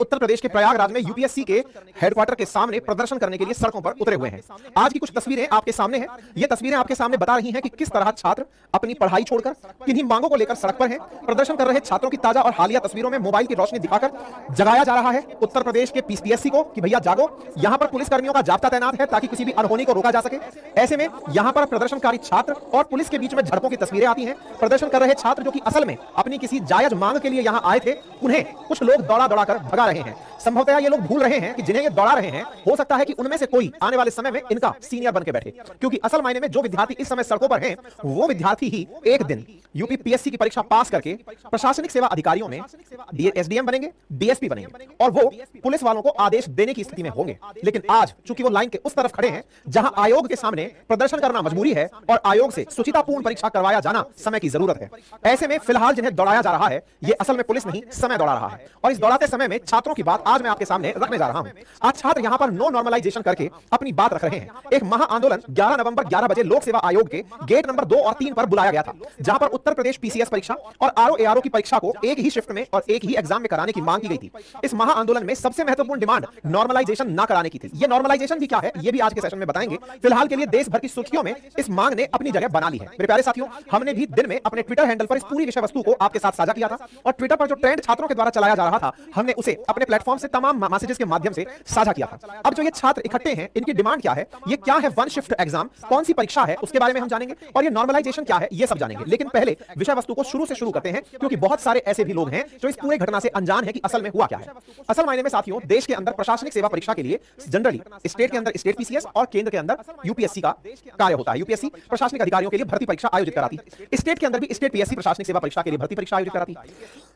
उत्तर प्रदेश के प्रयागराज में यूपीएससी के हेडक्वार्टर के सामने प्रदर्शन करने के लिए सड़कों पर उतरे हुए हैं। आज की कुछ तस्वीरें आपके सामने हैं। ये तस्वीरें आपके सामने बता रही हैं कि किस तरह छात्र अपनी पढ़ाई छोड़कर किन्हीं मांगों को लेकर सड़क पर हैं। प्रदर्शन कर रहे छात्रों की ताजा और हालिया तस्वीरों में मोबाइल की रोशनी दिखाकर जगाया जा रहा है उत्तर प्रदेश के पीएससी को कि भैया जागो। यहां पर पुलिसकर्मियों का जाब्ता तैनात है ताकि किसी भी अनहोनी को रोका जा सके। ऐसे में यहां पर प्रदर्शनकारी छात्र और पुलिस के बीच में झड़पों की तस्वीरें आती हैं। प्रदर्शन कर रहे छात्र जो कि असल में अपनी किसी जायज मांग के लिए यहां आए थे, उन्हें कुछ लोग दौड़ा दौड़ाकर भगा रहे हैं। संभवतः ये लोग भूल रहे हैं कि जिन्हें ये दौड़ा रहे हैं, हो सकता है कि उनमें से कोई आने वाले समय में इनका सीनियर बन के बैठे, क्योंकि असल मायने में जो विद्यार्थी इस समय सड़कों पर हैं, वो विद्यार्थी ही एक दिन यूपी पीएससी की परीक्षा पास करके प्रशासनिक सेवा अधिकारियों में एसडीएम बनेंगे, डीएसपी बनेंगे और वो पुलिस वालों को आदेश देने की स्थिति में होंगे। लेकिन आज चूंकि वो लाइन के उस तरफ खड़े हैं जहां आयोग के सामने प्रदर्शन करना मजबूरी है और आयोग से सुचितापूर्ण परीक्षा करवाया जाना समय की जरूरत है। ऐसे में फिलहाल जिन्हें दौड़ाया जा रहा है, ये असल में पुलिस नहीं, समय दौड़ा रहा है। और इस दौड़ाते समय में छात्रों की बात आज मैं आपके सामने रखने जा रहा हूं। आज छात्र यहां पर नो नॉर्मलाइजेशन करके अपनी बात रख रहे हैं। एक महा आंदोलन 11 नवंबर 11 बजे लोक सेवा आयोग के गेट नंबर 2 और 3 पर बुलाया गया था, जहां पर उत्तर प्रदेश पीसीएस परीक्षा और आरओ की परीक्षा को एक ही शिफ्ट में और एक ही एग्जाम में कराने की मांग की गई थी। इस महा आंदोलन में सबसे महत्वपूर्ण डिमांड नॉर्मलाइजेशन ना कराने की थी। ये नॉर्मलाइजेशन भी क्या है, ये भी आज के सेशन में बताएंगे। फिलहाल के लिए देश भर की सुर्खियों में इस मांग ने अपनी जगह बना ली है। मेरे प्यारे साथियों, हमने भी दिन में अपने ट्विटर हैंडल पर इस पूरी विषय वस्तु को आपके साथ साझा किया था और ट्विटर पर जो ट्रेंड छात्रों के द्वारा चलाया जा रहा था, हमने उसे अपने प्लेटफॉर्म से तमाम मैसेजेस के माध्यम से साझा किया था। अब जो ये छात्र इकट्ठे हैं, इनकी डिमांड क्या है, ये क्या है वन शिफ्ट एग्जाम, कौन सी परीक्षा है, उसके बारे में हम जानेंगे और ये नॉर्मलाइजेशन क्या है, ये सब जानेंगे। लेकिन पहले विषय वस्तु को शुरू से शुरू करते हैं, क्योंकि बहुत सारे ऐसे भी लोग हैं जो इस पूरे घटना से अनजान है कि असल में हुआ क्या है। असल मायने में साथियों, देश के अंदर प्रशासनिक सेवा परीक्षा के लिए जनरली स्टेट के अंदर स्टेट पीसीएस और केंद्र के अंदर यूपीएससी का कार्य होता है। यूपीएससी प्रशासनिक अधिकारियों के लिए भर्ती परीक्षा आयोजित कराती है। स्टेट के अंदर भी स्टेट पीएससी प्रशासनिक सेवा परीक्षा के लिए भर्ती परीक्षा आयोजित कराती है।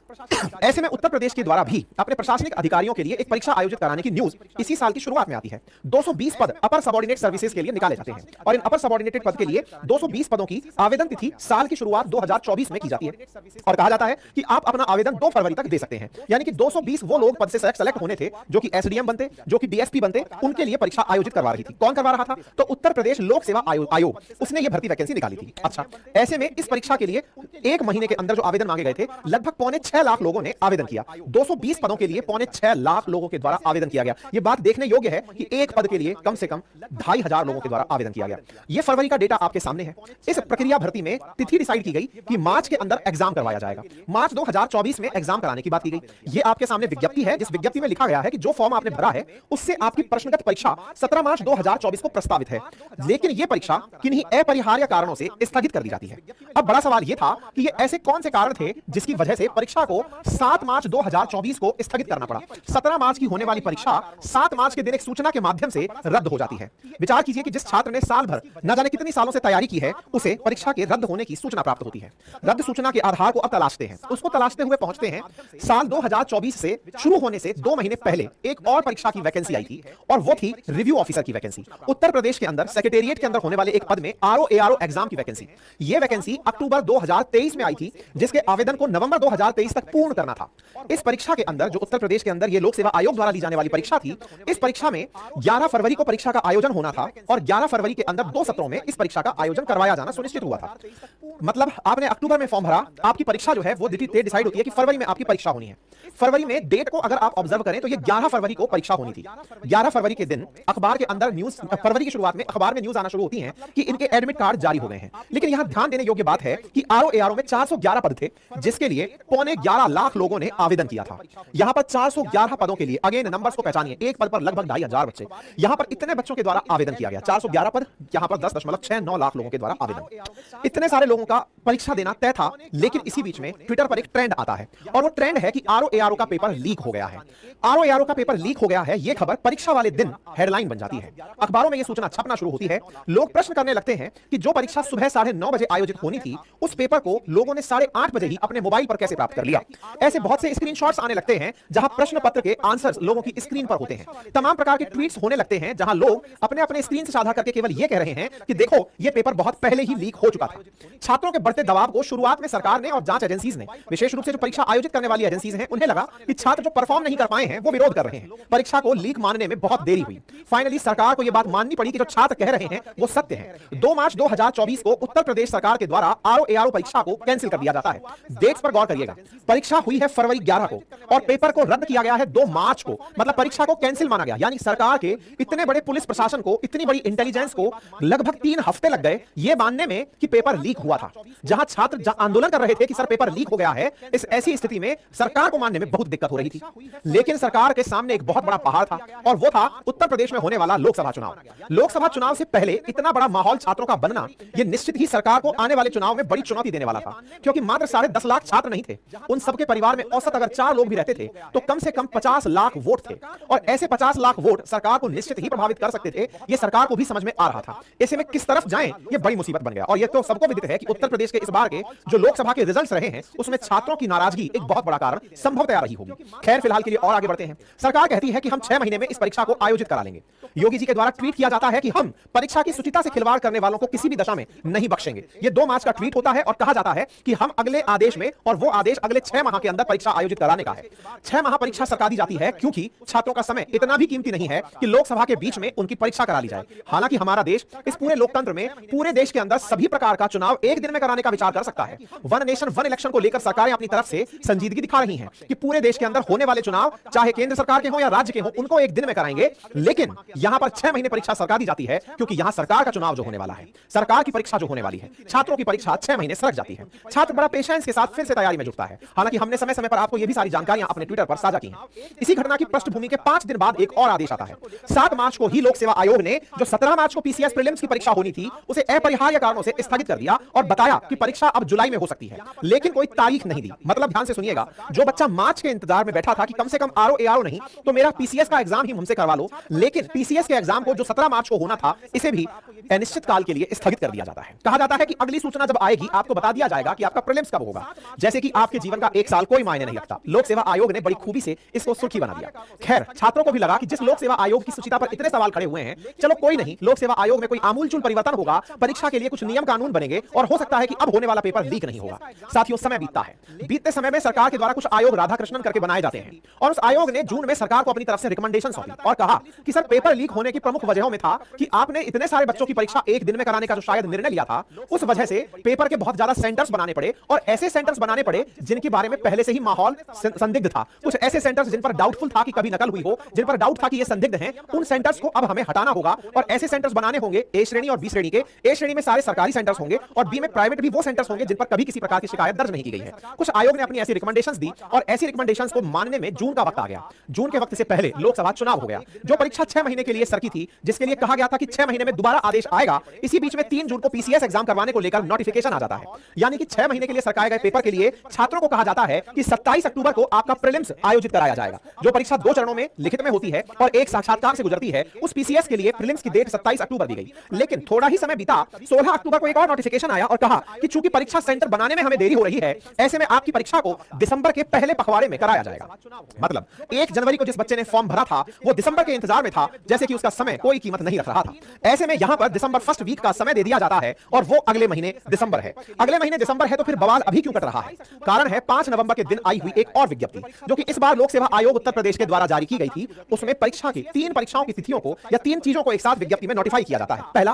ऐसे में उत्तर प्रदेश के द्वारा भी अपने प्रशासनिक अधिकारियों के लिए एक परीक्षा आयोजित कराने की न्यूज इसी साल की शुरुआत में आती है। 220 पद अपर सबऑर्डिनेट सर्विसेज के लिए निकाले जाते हैं और इन अपर सबऑर्डिनेटेड पद के लिए 220 पदों की आवेदन तिथि साल की शुरुआत 2024 में की जाती है और कहा जाता है कि आप अपना आवेदन 2 फरवरी तक दे सकते हैं। यानी कि 220 वो लोग पद से सेलेक्ट होने थे जो कि एसडीएम बनते, जो कि डीएसपी बनते, उनके लिए परीक्षा आयोजित करवा रही थी। कौन करवा रहा था? तो उत्तर प्रदेश लोक सेवा आयोग, उसने ये भर्ती वैकेंसी निकाली थी। अच्छा, ऐसे में इस परीक्षा के लिए 1 महीने के अंदर जो आवेदन मांगे गए थे, लगभग 6.25 लाख लोगों ने आवेदन किया। 220 पदों के लिए 6.25 लाख लोगों के द्वारा आवेदन किया गया। यह बात देखने योग्य है कि एक पद के लिए कम से कम 2500 लोगों के द्वारा आवेदन किया गया। यह फरवरी का डेटा आपके सामने है। इस प्रक्रिया भर्ती में तिथि डिसाइड की गई कि मार्च के अंदर एग्जाम करवाया जाएगा। मार्च 2024 में एग्जाम कराने की बात की गई। यह आपके सामने विज्ञप्ति है, जिस विज्ञप्ति में लिखा गया है कि जो फॉर्म आपने भरा है उससे आपकी प्रश्नगत परीक्षा 17 मार्च 2024 को प्रस्तावित है, लेकिन यह परीक्षा किन्हीं अपरिहार्य कारणों से स्थगित कर दी जाती है। अब बड़ा सवाल यह था कि ये ऐसे कौन से कारण थे जिसकी वजह से परीक्षा को 7 मार्च 2024 को स्थगित करना पड़ा। 17 मार्च की होने वाली परीक्षा 7 मार्च के दिन एक सूचना के माध्यम से रद्द हो जाती है। विचार कीजिए कि जिस छात्र ने साल भर न जाने कितनी सालों से तैयारी की है, उसे परीक्षा के रद्द होने की सूचना प्राप्त होती है। रद्द सूचना के आधार को अब तलाशते हैं। उसको तलाशते हुए पहुंचते हैं साल 2024 से शुरू होने से 2 महीने पहले एक और परीक्षा की वैकेंसी आई थी और वो थी रिव्यू ऑफिसर की वैकेंसी। उत्तर प्रदेश के अंदर सेक्रेटेरिएट के अंदर होने वाले एक पद में आरओ एग्जाम की वैकेंसी। यह वैकेंसी अक्टूबर 2023 में आई थी, जिसके आवेदन को नवंबर 2023 तक पूर्ण करना था। इस परीक्षा के अंदर जो उत्तर प्रदेश के अंदर ये लोक सेवा आयोग द्वारा ली जाने वाली परीक्षा थी, इस परीक्षा में 11 फरवरी को परीक्षा का आयोजन होना था और 11 फरवरी के अंदर 2 सत्रों में इस परीक्षा का आयोजन करवाया जाना सुनिश्चित हुआ था। मतलब आपने अक्टूबर में फॉर्म भरा, आपकी परीक्षा जो है वो डेट डिसाइड होती है कि फरवरी में आपकी परीक्षा होनी है। फरवरी में डेट को अगर आप ऑब्जर्व करें तो ये 11 फरवरी को परीक्षा होनी थी। 11 फरवरी के दिन अखबार के अंदर न्यूज, फरवरी की शुरुआत में अखबार में न्यूज आना शुरू होती है कि इनके एडमिट कार्ड जारी हो गए हैं। लेकिन यहां ध्यान देने योग्य बात है कि आरओ में 411 पद थे, जिसके लिए 11.25 लाख लोगों ने आवेदन किया था। यहां पर 411 पदों के लिए, अगेन नंबर्स को पहचानिए, एक पद पर लगभग 2500 बच्चे। यहां पर इतने बच्चों के द्वारा आवेदन किया गया, 411 पद, यहां पर 10.69 लाख लोगों के द्वारा आवेदन। इतने सारे लोगों का परीक्षा देना तय था। लेकिन इसी बीच में ट्विटर पर एक ट्रेंड आता है और वो ट्रेंड है कि आरओ का पेपर लीक हो गया है। आरओ का पेपर लीक हो गया है, यह खबर परीक्षा वाले दिन हेडलाइन बन जाती है। अखबारों में यह सूचना छपना शुरू होती है। लोग प्रश्न करने लगते हैं कि जो परीक्षा सुबह 9:30 बजे आयोजित होनी थी, उस पेपर को लोगों ने 8:30 बजे ही अपने मोबाइल पर कैसे प्राप्त कर लिया। ऐसे बहुत से स्क्रीनशॉट्स आने लगते हैं जहां प्रश्न पत्र के आंसर्स लोगों की स्क्रीन पर होते हैं। तमाम प्रकार के ट्वीट्स होने लगते हैं जहां लोग अपने अपने स्क्रीन से साझा करके केवल यह कह रहे हैं कि देखो यह पेपर बहुत पहले ही लीक हो चुका था। छात्रों के बढ़ते दबाव को शुरुआत में सरकार ने और जांच एजेंसीज ने, विशेष रूप से जो परीक्षा आयोजित करने वाली एजेंसीज हैं, उन्हें लगा कि छात्र जो परफॉर्म नहीं कर पाए हैं वो विरोध कर रहे हैं। परीक्षा को लीक मानने में बहुत देरी हुई। फाइनली सरकार को यह बात माननी पड़ी कि जो छात्र कह रहे हैं वो सत्य है। 2 मार्च 2024 को उत्तर प्रदेश सरकार के द्वारा आरओ परीक्षा को कैंसिल कर दिया जाता है। डेट्स पर गौर करिएगा। परीक्षा हुई है फरवरी 11 को और पेपर को रद्द किया गया है 2 मार्च को, मतलब परीक्षा को कैंसिल माना गया। यानी सरकार के इतने बड़े पुलिस प्रशासन को, इतनी बड़ी इंटेलिजेंस को लगभग 3 हफ्ते लग गए यह मानने में कि पेपर लीक हुआ था। जहां छात्र आंदोलन कर रहे थे कि सर पेपर लीक हो गया है, इस ऐसी स्थिति में सरकार को मानने में बहुत दिक्कत हो रही थी। लेकिन सरकार के सामने एक बहुत बड़ा पहाड़ था और वो था उत्तर प्रदेश में होने वाला लोकसभा चुनाव। लोकसभा चुनाव से पहले इतना बड़ा माहौल छात्रों का बनना, यह निश्चित ही सरकार को आने वाले चुनाव में बड़ी चुनौती देने वाला था, क्योंकि मात्र 10.5 लाख छात्र नहीं थे। उन सबके परिवार में औसत अगर 4 लोग भी रहते थे तो कम से कम 50 लाख वोट थे, और ऐसे 50 लाख वोट सरकार को निश्चित ही प्रभावित कर सकते थे। यह सरकार को भी समझ में आ रहा था। ऐसे में किस तरफ जाएं, यह बड़ी मुसीबत बन गया। और यह तो सबको विदित है कि उत्तर प्रदेश के इस बार के जो लोकसभा के रिजल्ट्स रहे हैं, उसमें छात्रों की नाराजगी एक बहुत बड़ा कारण संभवतः रही होगी। खैर, फिलहाल के लिए और आगे बढ़ते हैं। सरकार कहती है कि हम 6 महीने में इस परीक्षा को आयोजित करा लेंगे। योगी जी के द्वारा ट्वीट किया जाता है कि हम परीक्षा की शुचिता से खिलवाड़ करने वालों को किसी भी दशा में नहीं बख्शेंगे। यह 2 मार्च का ट्वीट होता है और कहा जाता है कि हम अगले आदेश में, और वो आदेश अगले 6 माह के अंदर परीक्षा आयोजित कराने का है। 6 माह परीक्षा सरकार दी जाती है क्योंकि छात्रों का समय इतना भी कीमती नहीं है कि लोकसभा के बीच में उनकी परीक्षा करा ली जाए। हालांकि हमारा देश इस पूरे लोकतंत्र में, पूरे देश के अंदर सभी प्रकार का चुनाव एक दिन में कराने का विचार कर सकता है। वन नेशन वन इलेक्शन को लेकर सरकारें अपनी तरफ से संजीदगी दिखा रही हैं कि पूरे देश के अंदर होने वाले चुनाव, चाहे केंद्र सरकार के हो या राज्य के हो, उनको एक दिन में कराएंगे। लेकिन यहां पर 6 महीने परीक्षा सरकार दी जाती है क्योंकि यहां सरकार का चुनाव जो होने वाला है, सरकार की परीक्षा जो होने वाली है, छात्रों की परीक्षा 6 महीने सरक जाती है। छात्र बड़ा पेशेंस के साथ फिर से तैयारी में जुटता है। हालांकि हमने समय समय पर आपको यह भी सारी जानकारियां अपने ट्विटर पर साझा की हैं। इसी घटना की पृष्ठभूमि के 5 दिन बाद एक और आदेश आता है। 7 मार्च को ही लोक सेवा आयोग ने जो 17 मार्च को पीसीएस प्रीलिम्स की परीक्षा होनी थी, उसे अपरिहार्य कारणों से स्थगित कर दिया और बताया कि परीक्षा अब जुलाई में हो सकती है, लेकिन कोई तारीख नहीं दी। मतलब ध्यान से सुनिएगा, जो बच्चा मार्च के इंतजार में बैठा था कि कम से कम आरओ एआरओ नहीं तो मेरा पीसीएस का एग्जाम ही मुझसे करवा लो, लेकिन पीसीएस के एग्जाम को जो 17 मार्च को होना था, इसे भी अनिश्चित काल के लिए स्थगित कर दिया जाता है। कहा जाता है कि अगली सूचना जब आएगी आपको बता दिया जाएगा कि आपका प्रीलिम्स कब होगा। जैसे कि आपके जीवन का 1 साल कोई मायने नहीं रखता। लोक सेवा आयोग ने बड़ी खूबी से इसको सुर्खी बना दिया। खैर, छात्रों को भी लगा कि जिस लोक सेवा आयोग की सूचिता पर इतने सवाल खड़े हुए हैं, चलो कोई नहीं, लोक सेवा आयोग में कोई आमूलचूल परिवर्तन होगा, परीक्षा के लिए कुछ नियम कानून बनेंगे और हो सकता है कि अब होने वाला पेपर लीक नहीं होगा। साथियों, समय बीतता है। बीतते समय में सरकार के द्वारा कुछ आयोग राधाकृष्णन करके बनाए जाते हैं और उस आयोग ने जून में सरकार को अपनी तरफ से रिकमेंडेशन सौंपी और कहा कि सर, पेपर लीक होने की प्रमुख वजहों में था कि आपने इतने सारे बच्चों की परीक्षा एक दिन में कराने का जो शायद निर्णय लिया था, उस वजह से पेपर के बहुत ज्यादा सेंटर्स बनाने पड़े और ऐसे सेंटर्स बनाने पड़े जिनके बारे में पहले से ही माहौल संदिग्ध था। कुछ ऐसे सेंटर्स जिन पर डाउटफुल था कि कभी नकल हुई हो, जिन पर डाउट था कि ये संदिग्ध हैं, उन सेंटर्स को अब हमें हटाना होगा और ऐसे सेंटर्स बनाने होंगे ए श्रेणी और बी श्रेणी के। ए श्रेणी में सारे सरकारी सेंटर्स होंगे और बी में प्राइवेट भी वो सेंटर्स होंगे जिन पर कभी किसी प्रकार की शिकायत दर्ज नहीं की गई है। कुछ आयोग ने अपनी ऐसी रिकमेंडेशंस दी और ऐसी रिकमेंडेशंस को मानने में जून का वक्त आ गया। जून के वक्त से पहले लोकसभा चुनाव हो गया। जो परीक्षा 6 महीने के लिए सरकी थी, जिसके लिए कहा गया था कि 6 महीने में दोबारा आदेश आएगा, इसी बीच में 3 जून को पीसीएस एग्जाम करवाने को लेकर नोटिफिकेशन आ जाता है। यानी कि 6 महीने के लिए सरकाए गए पेपर के लिए छात्रों को कहा जाता है कि 27 अक्टूबर को आपका प्रीलिम्स आयोजित कराया जाएगा। जो परीक्षा 2 चरणों में लिखित में होती है और एक साक्षात्कार से गुजरती है, उस पीसीएस के लिए प्रीलिम्स की डेट 27 अक्टूबर दी गई। लेकिन थोड़ा ही समय बीता, 16 अक्टूबर को एक और नोटिफिकेशन आया और कहा कि चूंकि परीक्षा सेंटर बनाने में हमें देरी हो रही है, ऐसे में आपकी परीक्षा को दिसंबर के पहले पखवाड़े में कराया जाएगा। मतलब 1 जनवरी को जिस बच्चे ने फॉर्म भरा था, वो दिसंबर के इंतजार में था, जैसे कि उसका समय कोई कीमत नहीं रख रहा था। ऐसे में यहां पर दिसंबर फर्स्ट वीक का समय दे दिया जाता है और वो अगले महीने दिसंबर है। अगले महीने दिसंबर है तो फिर बवाल अभी क्यों कट रहा है? कारण है 5 नवंबर के दिन आई हुई एक और विज्ञप्ति, जो कि इस बार लोक सेवा आयोग उत्तर प्रदेश के द्वारा जारी की गई थी। उसमें परीक्षा की 3 परीक्षाओं की तिथियों को या 3 चीजों को एक साथ विज्ञप्ति में नोटिफाई किया जाता है। पहला,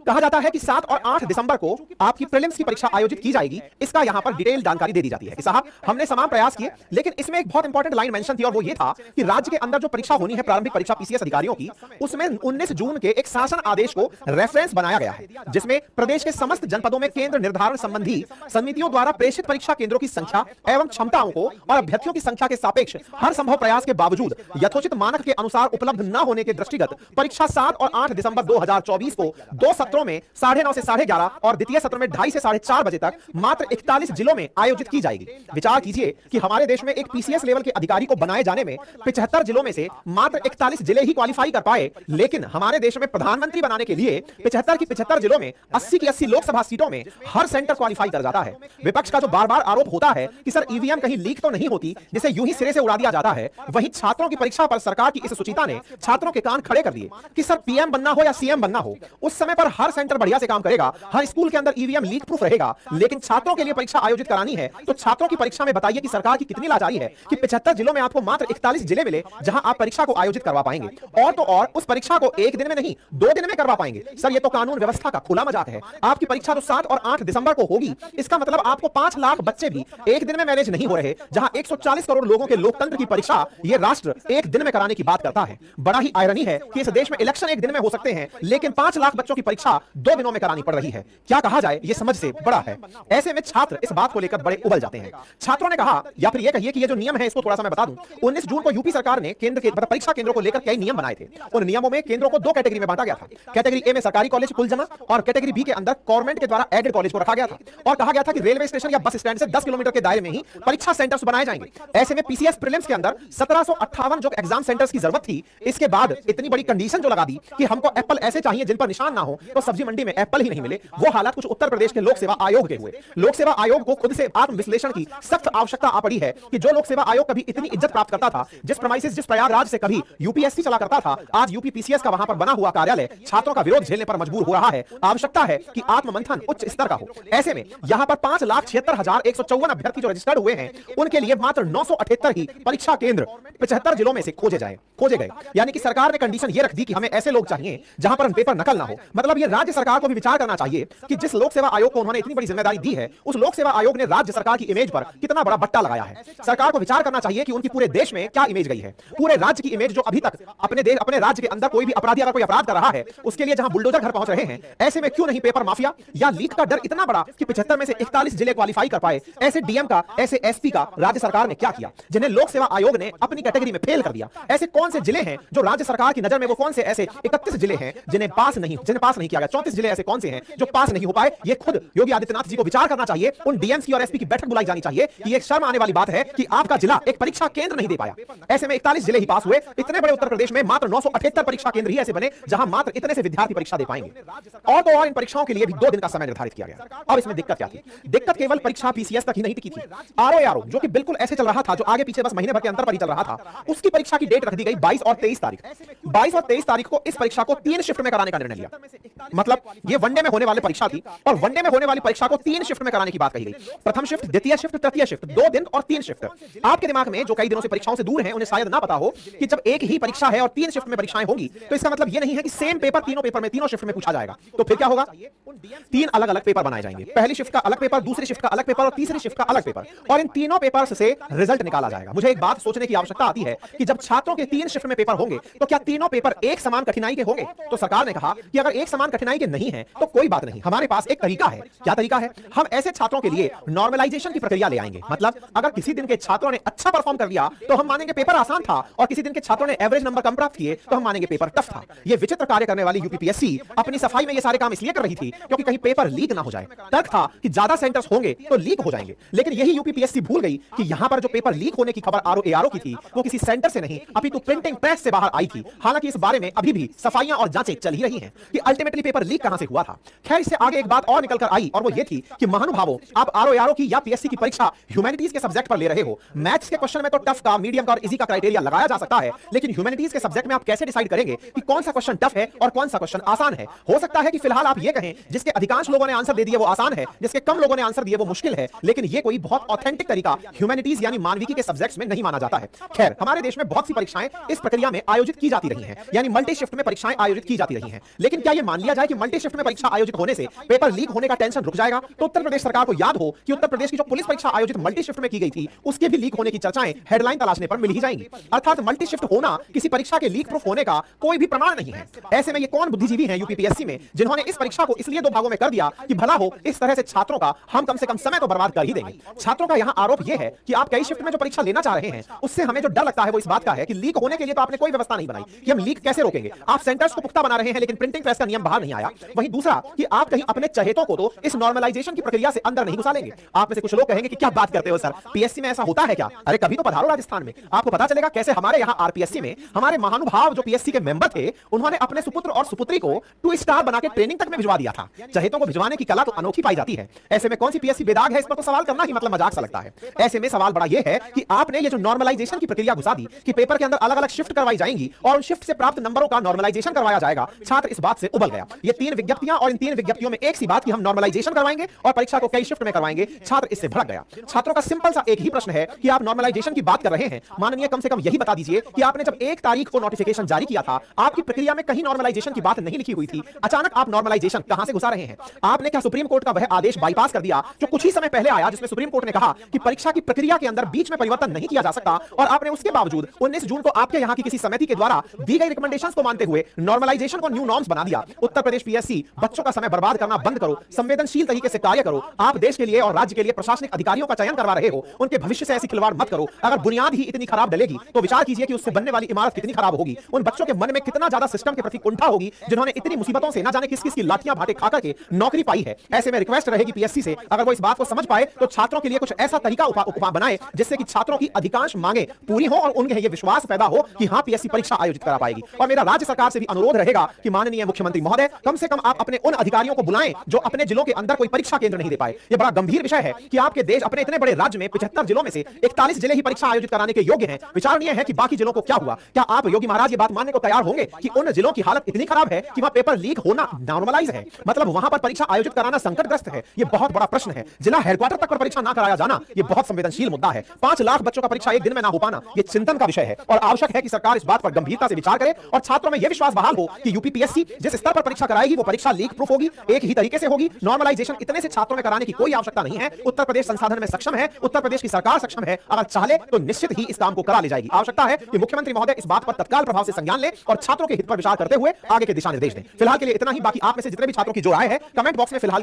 कहा जाता है कि 7 और 8 दिसंबर को आपकी प्रीलिम्स की परीक्षा आयोजित की जाएगी। इसका यहां पर डिटेल जानकारी दे दी जाती है कि साहब, हमने तमाम प्रयास किए, लेकिन इसमें एक बहुत इंपॉर्टेंट लाइन मेंशन थी और वो ये था कि राज्य के अंदर जो परीक्षा होनी है, प्रारंभिक परीक्षा पीसीएस अधिकारियों की, उसमें 19 जून के एक शासन आदेश को रेफरेंस बनाया गया है, जिसमें प्रदेश के समस्त जनपदों में केंद्र निर्धारण संबंधी समितियों द्वारा प्रेषित परीक्षा केंद्रों की संख्या एवं क्षमताओं को और अभ्यर्थियों की संख्या के सापेक्ष हर संभव प्रयास के बावजूद यथोचित मानक के अनुसार उपलब्ध न होने के दृष्टिगत परीक्षा 7 और 8 दिसंबर 2024 को 2 सत्रों में 9:30 से 11:30 और द्वितीय सत्र में 2:30 से 4:30 बजे तक मात्र 41 जिलों में आयोजित की जाएगी। विचार कीजिए कि हमारे देश में एक पीसीएस लेवल के अधिकारी को बनाए जाने में 75 जिलों में से मात्र 41 जिले ही क्वालिफाई कर पाए, लेकिन हमारे देश में प्रधानमंत्री बनाने के लिए 75 की 75 जिलों में 80 की 80 लोकसभा सीटों में हर सेंटर क्वालिफाई कर जाता है। विपक्ष का जो बार-बार आरोप होता है कि सर ईवीएम कहीं लीक तो नहीं होती, जिसे यूं ही सिरे से उड़ा दिया जाता है, वहीं छात्रों की परीक्षा पर सरकार की इस सुचिता ने छात्रों के कान खड़े कर दिए कि सर पीएम बनना हो या सीएम बनना हो, उस समय पर हर सेंटर बढ़िया से काम करेगा, हर स्कूल के अंदर ईवीएम लीक प्रूफ रहेगा, लेकिन छात्रों के लिए परीक्षा आयोजित करानी है तो छात्रों की परीक्षा में बताइए कि सरकार की कितनी लाचारी है कि 75 जिलों में आपको मात्र 41 जिले मिले जहां आप परीक्षा को आयोजित करवा पाएंगे, और तो और उस परीक्षा को एक दिन में नहीं 2 दिन में करवा पाएंगे। सर ये तो कानून व्यवस्था का खुला मजाक है। आपकी परीक्षा तो 7 और 8 दिसंबर को होगी, इसका मतलब आपको 5 लाख बच्चे भी एक दिन में मैनेज नहीं हो रहे, जहां 140 करोड़ लोगों के लोकतंत्र की परीक्षा ये राष्ट्र एक दिन में कराने की बात करता है। बड़ा ही आयरनी है कि इस देश में इलेक्शन एक दिन में हो सकते हैं, लेकिन 5 लाख बच्चों की परीक्षा 2 दिनों में करानी पड़ रही है। क्या कहा जाए, ये समझ से बड़ा है। ऐसे में छात्र इस बात को लेकर बड़े उबल जाते हैं। छात्रों ने कहा, या फिर ये कहिए कि ये जो नियम है इसको थोड़ा सा मैं बता दूं। 19 जून को यूपी सरकार ने केंद्र के परीक्षा केंद्रों को लेकर कई नियम बनाए थे। उन नियमों में केंद्रों को 2 कैटेगरी में बांटा गया था। कैटेगरी ए में सरकारी कॉलेज कुल जमा और कैटेगरी बी के अंदर गवर्नमेंट के द्वारा एडेड कॉलेज को रखा गया था और कहा गया था कि रेलवे स्टेशन या बस स्टैंड से 10 किलोमीटर के दायरे में ही परीक्षा सेंटर्स बनाए जाएंगे। ऐसे में पीसीएस प्रीलिम्स के अंदर 1758 जो एग्जाम सेंटर्स की जरूरत थी, इसके बाद इतनी बड़ी कंडीशन जो लगा दी कि हमको एप्पल ऐसे चाहिए जिन पर निशान ना हो, तो सब्जी मंडी में एप्पल ही नहीं मिले। वो हालात कुछ उत्तर प्रदेश के लोक सेवा आयोग के हुए। लोक सेवा आयोग को खुद से आत्म विश्लेषण की सख्त आवश्यकता आ पड़ी है कि जो लोक सेवा आयोग कभी इतनी इज्जत प्राप्त करता था, जिस प्रमाइसिस जिस प्रयागराज से कभी यूपीएससी चला करता था, आज यूपी पीसीएस का वहां पर बना हुआ कार्यालय छात्रों का विरोध झेलने पर मजबूर हो रहा है। आवश्यकता है कि आत्ममंथन उच्च स्तर का हो। ऐसे में यहां पर 5,76,154 अभ्यर्थी जो रजिस्टर्ड हुए हैं, उनके लिए मात्र 978 ही परीक्षा केंद्र 75 जिलों में से खोजे गए। यानी कि सरकार ने कंडीशन ये रख दी कि हमें ऐसे लोग चाहिए जहां पर पेपर नकल ना हो। मतलब ये राज्य सरकार को भी विचार करना चाहिए कि जिस लोक सेवा आयोग को उन्होंने इतनी बड़ी जिम्मेदारी दी है, उस लोक सेवा आयोग ने राज्य सरकार की इमेज पर कितना बड़ा बट्टा लगाया है। सरकार को विचार करना चाहिए कि उनकी पूरे देश में क्या इमेज गई है। पूरे राज्य की इमेज जो अभी तक अपने राज्य के अंदर कोई भी अपराधी अगर कोई अपराध कर रहा है, उसके लिए जहां बुलडोजर घर पहुंच रहे हैं, ऐसे में क्यों नहीं पेपर माफिया या लीक का डर इतना बड़ा कि 75 में से 41 जिले क्वालिफाई कर पाए। ऐसे डीएम का, ऐसे एसपी का राज्य सरकार ने क्या किया, जिन्हें लोक सेवा आयोग ने अपनी कैटेगरी में फेल कर दिया। ऐसे कौन से जिले हैं जो राज्य सरकार की नजर में, वो कौन से ऐसे 31 जिले हैं जिन्हें पास नहीं किया गया। 34 जिले ऐसे कौन से हैं जो पास नहीं हो पाए। ये खुद योगी आदित्यनाथ जी को विचार करना चाहिए। उन डीएम्स की और एसपी की बैठक बुलाई जानी चाहिए कि ये शर्म आने वाली बात है कि आपका जिला एक परीक्षा केंद्र नहीं दे पाया। ऐसे में 41 जिले ही पास हुए। इतने बड़े उत्तर प्रदेश में मात्र 978 परीक्षा केंद्र ही ऐसे बने जहां मात्र इतने से विद्यार्थी परीक्षा दे पाएंगे। और तो और इन परीक्षाओं के लिए भी 2 दिन का समय निर्धारित किया गया। अब इसमें दिक्कत क्या थी? दिक्कत केवल परीक्षा पीसीएस तक ही नहीं टिकी थी। आरओ जो कि बिल्कुल ऐसे चल रहा था, जो आगे पीछे बस महीने भर के अंतर पर ही चल रहा था, उसकी परीक्षा की डेट रख दी गई 22 और 23 तारीख। 22 और 23 तारीख को इस परीक्षा को 3 शिफ्ट में कराने का निर्णय लिया। मतलब ये वनडे में होने वाली परीक्षा थी और वनडे में होने वाली परीक्षा को 3 शिफ्ट में कराने की बात कही गई। प्रथम शिफ्ट, द्वितीय शिफ्ट, तृतीय शिफ्ट, 2 दिन और 3 शिफ्ट। आपके दिमाग में जो कई दिनों से परीक्षाओं से दूर हैं, उन्हें शायद ना पता हो कि जब एक ही परीक्षा है और 3 शिफ्ट में परीक्षाएं होंगी, तो इसका मतलब ये नहीं है कि सेम पेपर तीनों पेपर में तीनों शिफ्ट में पूछा जाएगा। तो फिर क्या होगा? 3 अलग अलग पेपर बनाए जाएंगे। पहली शिफ्ट का अलग पेपर, दूसरी शिफ्ट का अलग पेपर और तीसरी शिफ्ट का अलग पेपर, और इन तीनों पेपर्स से रिजल्ट निकाला जाएगा। मुझे एक बात सोचने की आवश्यकता आती है कि जब छात्रों के 3 शिफ्ट में पेपर होंगे, तो क्या तीनों पेपर एक समान कठिनाई के होंगे? तो सरकार ने कहा कि अगर एक समान कठिनाई के नहीं है तो कोई बात नहीं, हमारे पास एक तरीका है। क्या तरीका है? हम ऐसे छात्रों के लिए नॉर्मलाइजेशन की प्रक्रिया ले आएंगे। मतलब अगर किसी दिन के छात्रों ने अच्छा परफॉर्म कर लिया तो हम मानेंगे पेपर आसान था, और किसी दिन के छात्रों ने एवरेज नंबर कम प्राप्त किए तो हम मानेंगे पेपर टफ था। यह विचित्र कार्य करने वाली यूपीपीएससी अपनी सफाई में ये सारे काम इसलिए कर रही थी क्योंकि कहीं पेपर लीक ना हो जाए। तर्क था कि ज्यादा सेंटर्स होंगे तो लीक हो जाएंगे, लेकिन यही यूपीपीएससी भूल गई कि यहां पर जो पेपर लीक होने की खबर आरओ की थी, वो किसी सेंटर से नहीं अपितु प्रिंटिंग प्रेस से बाहर आई थी। हालांकि इस बारे में अभी भी सफाइयां और जांचें चल ही रही हैं कि अल्टीमेटली पेपर लीक कहां से हुआ था। खैर, इससे आगे एक बात और निकल कर आई, और वो ये थी कि महानुभावों, आप आरओ की या पीएससी की परीक्षा ह्यूमैनिटीज के सब्जेक्ट पर ले रहे हो। मैथ्स के क्वेश्चन में तो टफ का, मीडियम का और इजी का क्राइटेरिया लगाया जा सकता है, लेकिन ह्यूमैनिटीज के सब्जेक्ट में आप कैसे डिसाइड करेंगे कि कौन सा क्वेश्चन टफ है और कौन सा क्वेश्चन आसान है? हो सकता है कि फिलहाल आप ये कहें जिसके अधिकांश लोगों ने आंसर दे दिया वो आसान है, जिसके कम लोगों ने आंसर दिए वो मुश्किल है, लेकिन ये कोई बहुत ऑथेंटिक तरीका ह्यूमैनिटीज यानी मानविकी के सब्जेक्ट्स में नहीं माना जाता है। खैर, हमारे देश में बहुत सी परीक्षाएं इस प्रक्रिया में आयोजित की जाती रही हैं, यानी मल्टी शिफ्ट में परीक्षाएं आयोजित की जाती रही हैं। लेकिन क्या यह मान लिया जाए कि मल्टी शिफ्ट में परीक्षा आयोजित होने से पेपर लीक होने का टेंशन रुक जाएगा? तो उत्तर प्रदेश सरकार को याद हो कि उत्तर प्रदेश की जो पुलिस परीक्षा आयोजित मल्टी शिफ्ट में की गई थी, उसके भी लीक होने की चर्चाएं हेडलाइन तलाशने पर मिल ही जाएंगी। अर्थात मल्टी शिफ्ट होना किसी परीक्षा के लीक प्रूफ होने का कोई भी प्रमाण नहीं है। ऐसे में ये कौन बुद्धिजीवी हैं यूपीपीएससी में जिन्होंने इस परीक्षा को इसलिए 2 भागों में कर दिया कि भला हो इस तरह से छात्रों का हम कम से कम समय तो बर्बाद कर ही देंगे। छात्रों का यहां आरोप यह है कि आप कई शिफ्ट में जो परीक्षा लेना चाह रहे हैं, उससे हमें जो डर लगता है वो इस बात का है कि लीक होने के लिए तो आपने कोई व्यवस्था नहीं बनाई कि हम लीक कैसे रोकेंगे। आप सेंटर्स को पुख्ता बना रहे हैं, लेकिन प्रिंटिंग प्रेस का नियम बाहर नहीं आया। वहीं दूसरा कि आप कहीं अपने चहेतों को तो इस नॉर्मलाइजेशन की प्रक्रिया से अंदर नहीं घुसा लेंगे। आप में से कुछ लोग कहेंगे कि क्या बात करते हो सर, पीएससी में ऐसा होता है क्या? अरे कभी तो पधारो राजस्थान में, आपको पता चलेगा कैसे हमारे यहां आरपीएससी में हमारे महानुभाव जो पीएससी के मेंबर थे, उन्होंने अपने सुपुत्र और सुपुत्री को 2 स्टार बना के ट्रेनिंग तक में भिजवा दिया था। चहेतों को भिजवाने की कला तो अनोखी पाई जाती है। ऐसे में कौन सी पीएससी बेदाग है, इस पर तो सवाल करना ही मतलब मजाक सा लगता है। ऐसे में सवाल बड़ा यह है कि आपने ये जो नॉर्मलाइजेशन की प्रक्रिया घुसा दी कि पेपर के अंदर अलग अलग शिफ्ट करवाई जाएंगी और उन शिफ्ट से प्राप्त नंबरों का नॉर्मलाइजेशन करवाया जाएगा। छात्र इस बात से उबल गया। ये 3 विज्ञप्तियां और इन 3 विज्ञप्तियों में एक सी बात कि हम नॉर्मलाइजेशन करवाएंगे और परीक्षा को कई शिफ्ट में करवाएंगे। छात्र इससे भड़क गया। छात्रों का सिंपल सा एक ही प्रश्न है कि आप नॉर्मलाइजेशन की बात कर रहे हैं, माननीय कम से कम यही बता दीजिए कि आपने जब 1 तारीख को नोटिफिकेशन जारी किया था, आपकी प्रक्रिया में कहीं नॉर्मलाइजेशन की बात नहीं लिखी हुई थी। अचानक आप नॉर्मलाइजेशन कहां से घुसा रहे हैं? आपने क्या सुप्रीम कोर्ट का वह आदेश बाईपास कर दिया जो कुछ ही समय पहले आया, जिसमें सुप्रीम कोर्ट ने कहा कि परीक्षा की प्रक्रिया के अंदर बीच में परिवर्तन नहीं किया जा सकता और आपने उसके बावजूद 19 जून को आपके यहां की किसी समिति के द्वारा दी गई रिकमेंडेशंस को मानते हुए नॉर्मलाइजेशन को न्यू नॉर्म्स बना दिया। उत्तर प्रदेश पीएससी, बच्चों का समय बर्बाद करना बंद करो, संवेदनशील तरीके से कार्य करो। आप देश के लिए और राज्य के लिए प्रशासनिक अधिकारियों का चयन करवा रहे हो, उनके भविष्य से ऐसी खिलवाड़ मत करो। अगर बुनियाद ही इतनी खराब डलेगी तो विचार कीजिए कि उससे बनने वाली इमारत कितनी खराब होगी। उन बच्चों के मन में कितना ज्यादा सिस्टम के प्रति कुंठा होगी जिन्होंने इतनी मुसीबतों से ना जाने किस किस की लाठियां भाटे खाकर के नौकरी पाई है। ऐसे में रिक्वेस्ट रहेगी पीएससी से, अगर वो इस बात को समझ पाए तो छात्रों के लिए कुछ ऐसा तरीका उपा बनाए जिससे कि छात्रों की अधिकांश मांगे पूरी हो और उनके ये विश्वास पैदा हो कि हां पीएससी परीक्षा आयोजित करा पाएगी। और मेरा राज्य सरकार से भी अनुरोध रहेगा कि माननीय मुख्यमंत्री महोदय, कम से कम आप अपने उन अधिकारियों को बुलाएं जो अपने जिलों के अंदर कोई परीक्षा केंद्र नहीं दे पाए। यह बड़ा गंभीर विषय है कि आपके देश अपने इतने बड़े राज्य में 75 जिलों में से 41 जिले ही परीक्षा आयोजित कराने के योग्य हैं। विचारणीय है कि बाकी जिलों को क्या हुआ। क्या आप योगी महाराज ये बात मानने को तैयार होंगे कि उन जिलों की हालत इतनी खराब है कि वहां पेपर लीक होना नॉर्मलाइज है, मतलब वहां पर परीक्षा आयोजित कराना संकटग्रस्त है? यह बहुत बड़ा प्रश्न है। जिला हेडक्वार्टर तक पर परीक्षा ना कराया जाना यह बहुत संवेदनशील मुद्दा है। 5 लाख बच्चों का परीक्षा एक दिन में ना हो पाना यह चिंतन का विषय है और आवश्यक है कि सरकार इस बात पर गंभीरता से विचार करे और छात्रों में यह विश्वास बहाल हो कि यूपीपीएससी जिस स्तर पर परीक्षा कराएगी वो परीक्षा लीक प्रूफ होगी, एक ही तरीके से होगी। नॉर्मलाइजेशन इतने से छात्रों में कराने की कोई आवश्यकता नहीं है। उत्तर प्रदेश संसाधन में सक्षम है, उत्तर प्रदेश की सरकार सक्षम है, अगर चाहे तो निश्चित ही इस काम को करा ले जाएगी। आवश्यकता है कि मुख्यमंत्री महोदय इस बात पर तत्काल प्रभाव से संज्ञान लें और छात्रों के हित पर विचार करते हुए आगे के दिशा निर्देश दें। फिलहाल के लिए इतना ही। बाकी आप में से जितने भी छात्रों की जो राय है कमेंट बॉक्स में फिलहाल